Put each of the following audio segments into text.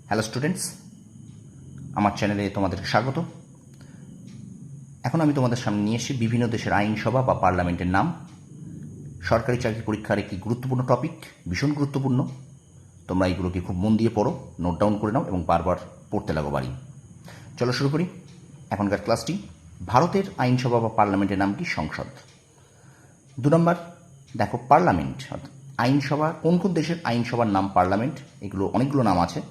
Hello students, আমার চ্যানেলে তোমাদেরকে স্বাগত। এখন আমি তোমাদের সামনে নিয়ে এসেছি বিভিন্ন দেশের আইনসভা বা পার্লামেন্টের নাম। সরকারি চাকরি পরীক্ষার একটি গুরুত্বপূর্ণ টপিক, ভীষণ গুরুত্বপূর্ণ। তোমরা এইগুলোকে খুব মন দিয়ে পড়ো, নোট ডাউন করে নাও এবং বারবার পড়তে লাগো বাড়ি। চলো শুরু করি এখনকার ক্লাসটি। ভারতের আইনসভা বা পার্লামেন্টের নাম কি? সংসদ। 2 নম্বর দেখো, পার্লামেন্ট আইনসভা। কোন কোন দেশের আইনসভার নাম পার্লামেন্ট? এগুলো অনেকগুলো নাম আছে: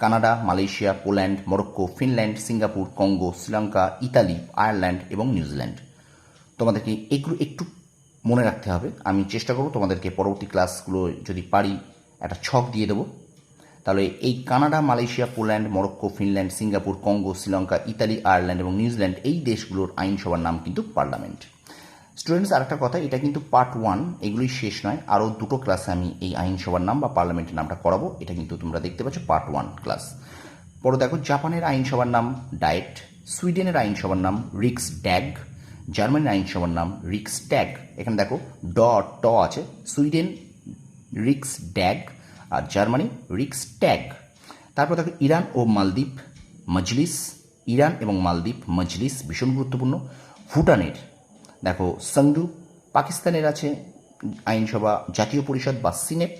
Canada, Malaysia, Poland, Morocco, Finland, Singapore, Congo, Sri Lanka, Italy, Ireland এবং নিউজিল্যান্ড। তোমাদেরকে এগুলো একটু মনে রাখতে হবে। আমি চেষ্টা করব তোমাদেরকে পরবর্তী ক্লাসগুলো যদি পারি একটা ছক দিয়ে দেবো। তাহলে এই Canada, Malaysia, Poland, Morocco, Finland, Singapore, Congo, Sri Lanka, Italy, Ireland এবং নিউজিল্যান্ড, এই দেশগুলোর আইনসভার নাম কিন্তু পার্লামেন্ট। স্টুডেন্টস, আরেকটা কথা, এটা কিন্তু পার্ট 1, এগুলোই শেষ নয়। আরও 2টো ক্লাসে আমি এই আইনসভার নাম বা পার্লামেন্টের নামটা করাবো। এটা কিন্তু তোমরা দেখতে পাচ্ছ পার্ট 1 ক্লাস। পরে দেখো, জাপানের আইনসভার নাম ডায়েট, সুইডেনের আইনসভার নাম রিক্স ড্যাগ, জার্মানির আইনসভার নাম রিক্স ট্যাগ। এখানে দেখো ট আছে। সুইডেন রিক্স ড্যাগ আর জার্মানি রিক্স ট্যাগ। তারপর দেখো, ইরান ও মালদ্বীপ মজলিস, ইরান এবং মালদ্বীপ মজলিস, ভীষণ গুরুত্বপূর্ণ। ভুটানের দেখো সংডু, পাকিস্তানের আছে আইনসভা জাতীয় পরিষদ বা সিনেট,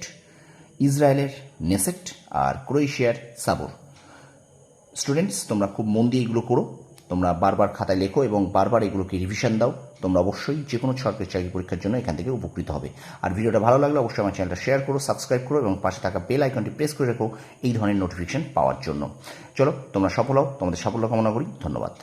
ইসরায়েলের নেসেট আর ক্রোয়েশিয়ার সাবর। স্টুডেন্টস, তোমরা খুব মন দিয়ে এগুলো করো, তোমরা বারবার খাতায় লেখো এবং বারবার এগুলোকে রিভিশন দাও। তোমরা অবশ্যই যে কোনো সরকারি চাকরি পরীক্ষার জন্য এখান থেকে উপকৃত হবে। আর ভিডিওটা ভালো লাগলে অবশ্যই আমার চ্যানেলটা শেয়ার করো, সাবস্ক্রাইব করো এবং পাশে থাকা বেল আইকনটি প্রেস করে রেখো এই ধরনের নোটিফিকেশন পাওয়ার জন্য। চলো, তোমরা সফল হও, তোমাদের সাফল্য কামনা করি। ধন্যবাদ।